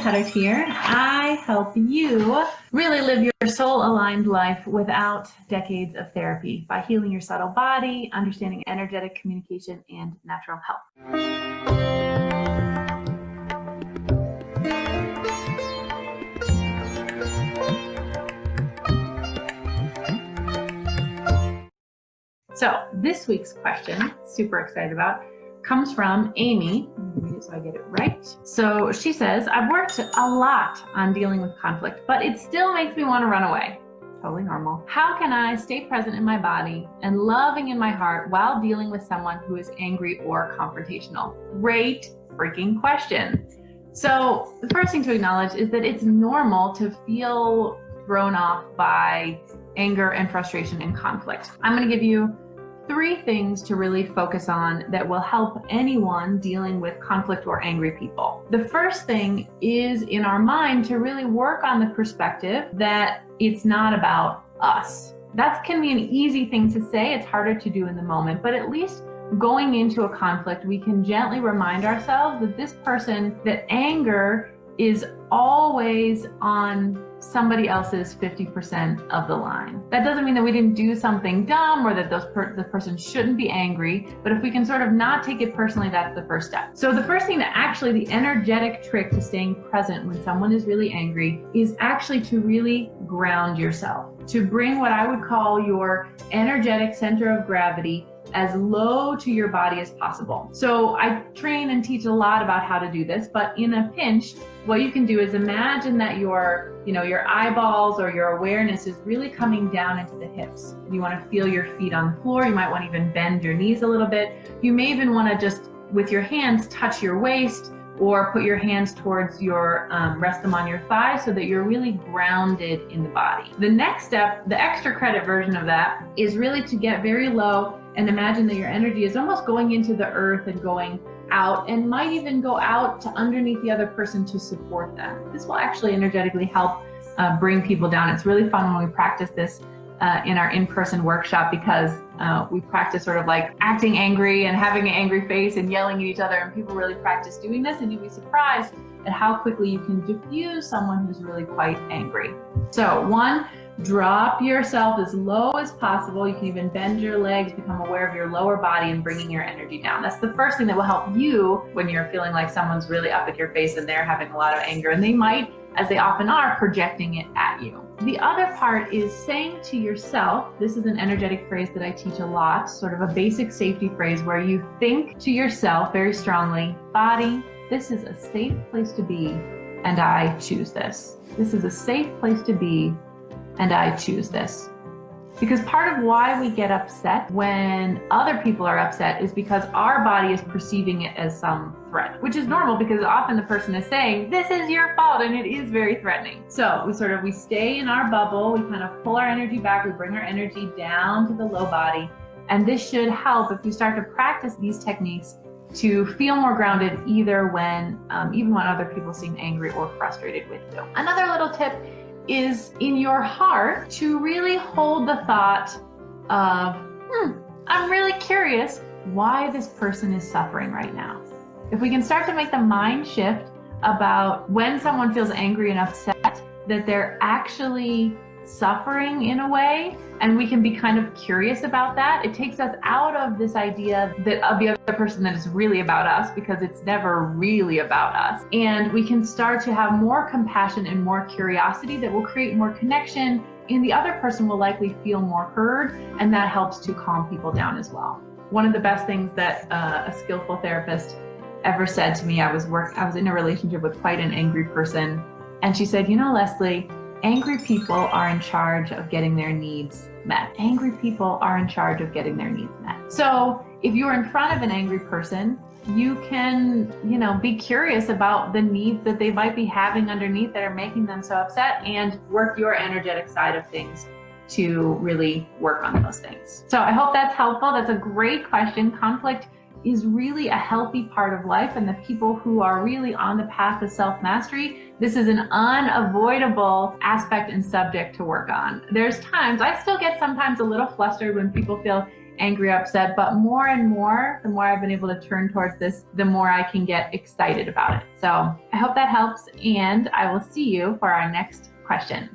Huddart here. I help you really live your soul-aligned life without decades of therapy by healing your subtle body, understanding energetic communication, and natural health. So this week's question, super excited about, comes from Amy. Let me read it so I get it right. So she says, I've worked a lot on dealing with conflict, but it still makes me want to run away. Totally normal. How can I stay present in my body and loving in my heart while dealing with someone who is angry or confrontational? Great freaking question. So the first thing to acknowledge is that it's normal to feel thrown off by anger and frustration and conflict. I'm going to give you 3 things to really focus on that will help anyone dealing with conflict or angry people. The first thing is in our mind to really work on the perspective that it's not about us. That can be an easy thing to say. It's harder to do in the moment, but at least going into a conflict, we can gently remind ourselves that this person, that anger is always on somebody else's 50% of the line. That doesn't mean that we didn't do something dumb or that the person shouldn't be angry, but if we can sort of not take it personally, that's the first step. So the first thing that actually, the energetic trick to staying present when someone is really angry is actually to really ground yourself, to bring what I would call your energetic center of gravity as low to your body as possible. So I train and teach a lot about how to do this, but in a pinch, what you can do is imagine that your eyeballs or your awareness is really coming down into the hips. You want to feel your feet on the floor. You might want to even bend your knees a little bit. You may even want to just, with your hands, touch your waist or put your hands towards your, rest them on your thighs so that you're really grounded in the body. The next step, the extra credit version of that, is really to get very low and imagine that your energy is almost going into the earth and going out, and might even go out to underneath the other person to support them. This will actually energetically help bring people down. It's really fun when we practice this in our in-person workshop because we practice sort of like acting angry and having an angry face and yelling at each other, and people really practice doing this, and you'll be surprised at how quickly you can diffuse someone who's really quite angry. So 1, drop yourself as low as possible. You can even bend your legs, become aware of your lower body and bringing your energy down. That's the first thing that will help you when you're feeling like someone's really up at your face and they're having a lot of anger, and they might, as they often are, projecting it at you. The other part is saying to yourself, this is an energetic phrase that I teach a lot, sort of a basic safety phrase where you think to yourself very strongly, body, this is a safe place to be, and I choose this. This is a safe place to be, and I choose this. Because part of why we get upset when other people are upset is because our body is perceiving it as some threat, which is normal because often the person is saying, this is your fault, and it is very threatening. So we stay in our bubble, we kind of pull our energy back, we bring our energy down to the low body, and this should help if you start to practice these techniques to feel more grounded either when, even when other people seem angry or frustrated with you. Another little tip is in your heart to really hold the thought of, I'm really curious why this person is suffering right now. If we can start to make the mind shift about when someone feels angry and upset, that they're actually suffering in a way, and we can be kind of curious about that, it takes us out of this idea that of the other person that is really about us, because it's never really about us. And we can start to have more compassion and more curiosity that will create more connection, and the other person will likely feel more heard, and that helps to calm people down as well. One of the best things that a skillful therapist ever said to me, I was in a relationship with quite an angry person, and she said, Leslie, angry people are in charge of getting their needs met. Angry people are in charge of getting their needs met. So if you're in front of an angry person, you can, be curious about the needs that they might be having underneath that are making them so upset, and work your energetic side of things to really work on those things. So I hope that's helpful. That's a great question. Conflict is really a healthy part of life, and the people who are really on the path of self-mastery, this is an unavoidable aspect and subject to work on. There's times, I still get sometimes a little flustered when people feel angry or upset, but more and more, the more I've been able to turn towards this, the more I can get excited about it. So I hope that helps, and I will see you for our next question.